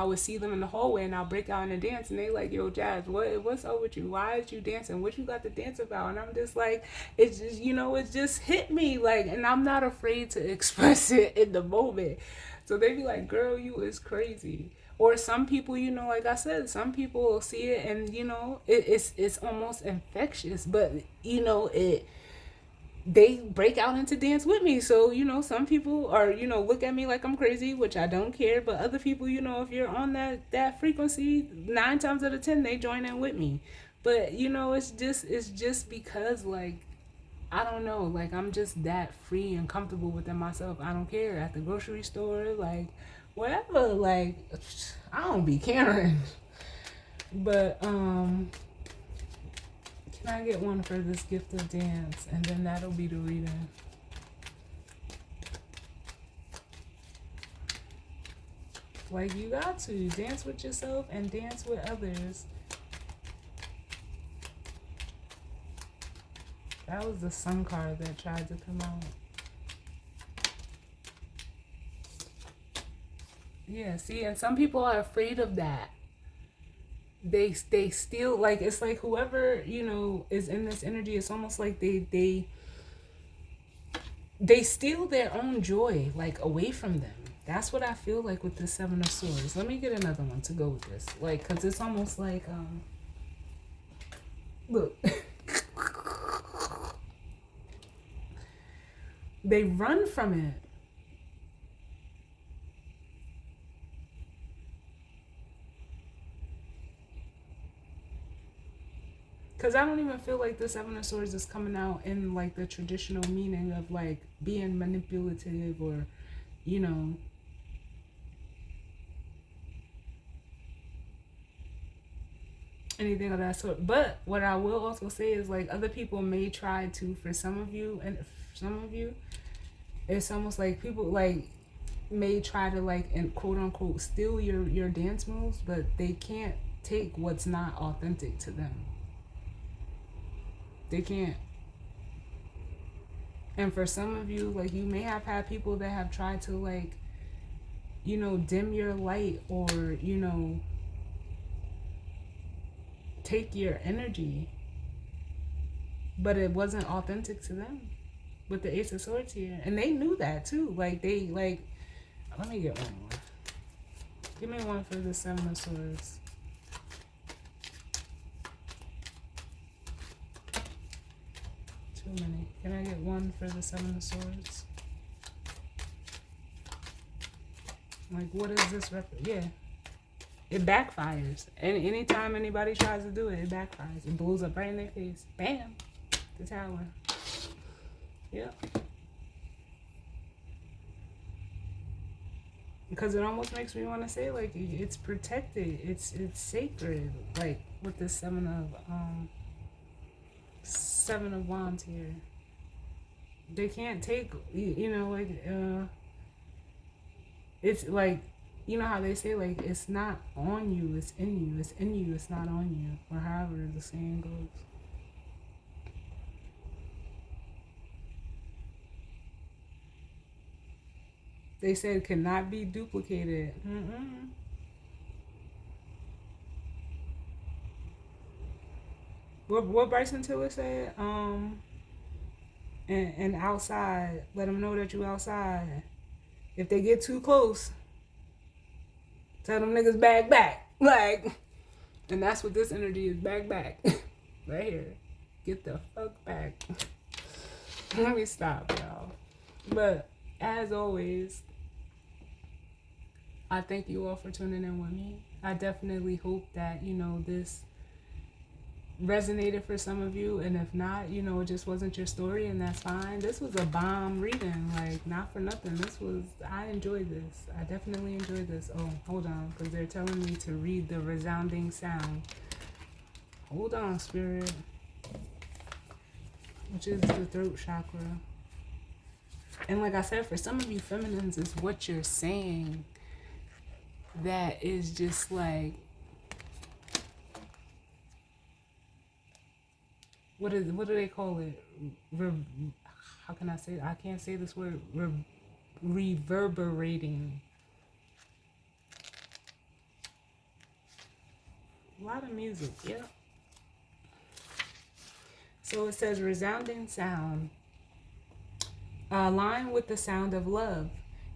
would see them in the hallway and I'll break out in a dance and they like, yo, Jazz, what's up with you? Why is you dancing? What you got to dance about? And I'm just like, it's just, it just hit me, like, and I'm not afraid to express it in the moment. So they be like, girl, you is crazy. Or some people, like I said, some people will see it and it's almost infectious, but it they break out into dance with me. So, some people are, look at me like I'm crazy, which I don't care. But other people, if you're on that frequency, 9 times out of 10, they join in with me. But, it's just because, like, I don't know, like, I'm just that free and comfortable within myself. I don't care. At the grocery store, like, whatever, like, I don't be caring. But, can I get one for this gift of dance? And then that'll be the reading. Like, you got to dance with yourself and dance with others. That was the sun card that tried to come out. Yeah, see, and some people are afraid of that. They still, like, it's like whoever is in this energy, it's almost like they steal their own joy, like, away from them. That's what I feel like with the Seven of Swords. Let me get another one to go with this, like, because it's almost like look. They run from it. Because I don't even feel like the Seven of Swords is coming out in, like, the traditional meaning of, like, being manipulative or, anything of that sort. But what I will also say is, like, other people may try to, for some of you, it's almost like people, like, may try to, like, and quote unquote steal your dance moves, but they can't take what's not authentic to them. They can't. And for some of you, like, you may have had people that have tried to, like, dim your light or, take your energy. But it wasn't authentic to them with the Ace of Swords here. And they knew that too. Like, they, like, let me get one more. Give me one for the Seven of Swords. Too many. Can I get one for the Seven of Swords? Like, what is this? Yeah. It backfires. And anytime anybody tries to do it, it backfires. It blows up right in their face. Bam. The Tower. Yep. Because it almost makes me want to say, like, it's protected. It's sacred. Like, with the Seven of Wands here. They can't take, it's like, how they say, like, it's not on you, it's in you. It's in you, it's not on you. Or however the saying goes. They said cannot be duplicated. What Bryson Tiller said? And outside, let them know that you outside. If they get too close, tell them niggas back. Like, and that's what this energy is, back. Right here. Get the fuck back. Let me stop, y'all. But as always, I thank you all for tuning in with me. I definitely hope that, this resonated for some of you, and if not, it just wasn't your story, and that's fine. This was a bomb reading, like, not for nothing. I enjoyed this. I definitely enjoyed this. Oh, hold on, because they're telling me to read the resounding sound. Hold on, Spirit. Which is the throat chakra. And like I said, for some of you feminines, it's what you're saying that is just like what do they call it? How can I say it? I can't say this word. Reverberating. A lot of music, yeah. So it says resounding sound. Align with the sound of love.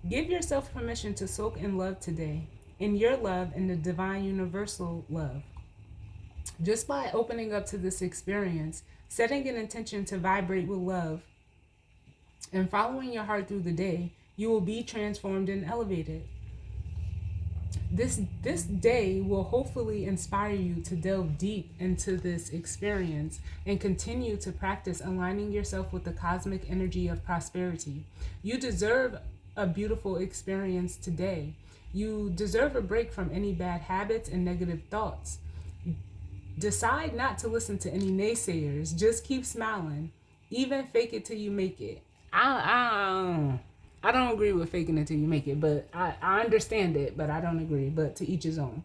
Give yourself permission to soak in love today. In your love and the divine universal love. Just by opening up to this experience, setting an intention to vibrate with love, and following your heart through the day, you will be transformed and elevated. This day will hopefully inspire you to delve deep into this experience and continue to practice aligning yourself with the cosmic energy of prosperity. You deserve a beautiful experience today. You deserve a break from any bad habits and negative thoughts. Decide not to listen to any naysayers. Just keep smiling. Even fake it till you make it. I don't agree with faking it till you make it, but I understand it, but I don't agree. But to each his own.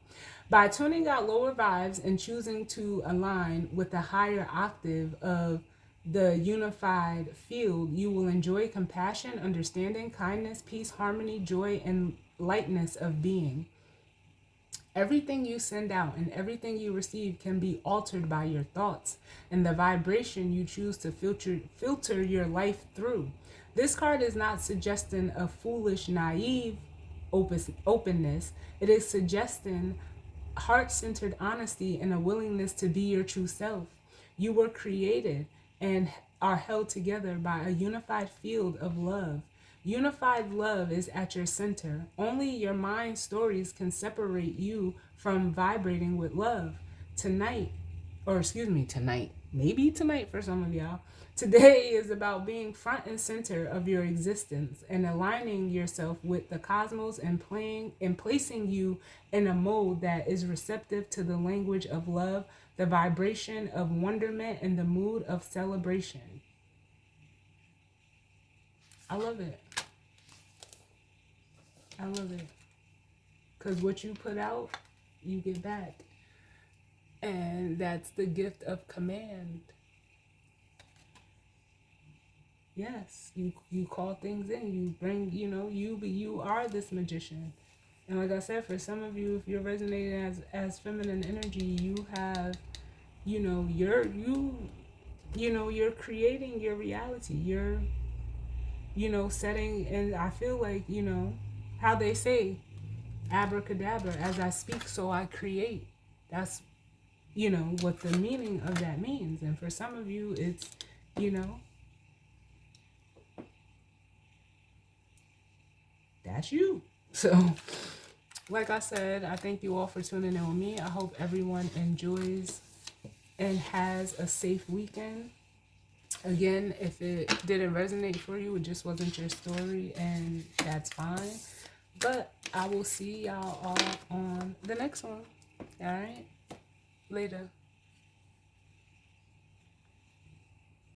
By tuning out lower vibes and choosing to align with the higher octave of the unified field, you will enjoy compassion, understanding, kindness, peace, harmony, joy, and lightness of being. Everything you send out and everything you receive can be altered by your thoughts and the vibration you choose to filter your life through. This card is not suggesting a foolish, naive openness. It is suggesting heart-centered honesty and a willingness to be your true self. You were created and are held together by a unified field of love. Unified love is at your center. Only your mind stories can separate you from vibrating with love. Tonight, maybe tonight for some of y'all, today is about being front and center of your existence and aligning yourself with the cosmos and placing you in a mode that is receptive to the language of love, the vibration of wonderment, and the mood of celebration. I love it. I love it. Because what you put out, you get back. And that's the gift of command. Yes, you call things in. You bring, you are this magician. And like I said, for some of you, if you're resonating as feminine energy, you have, you're creating your reality. You're, setting, and I feel like, how they say, abracadabra, as I speak, so I create. That's, what the meaning of that means. And for some of you, it's, that's you. So, like I said, I thank you all for tuning in with me. I hope everyone enjoys and has a safe weekend. Again, if it didn't resonate for you, it just wasn't your story, and that's fine. But I will see y'all all on the next one. All right? Later.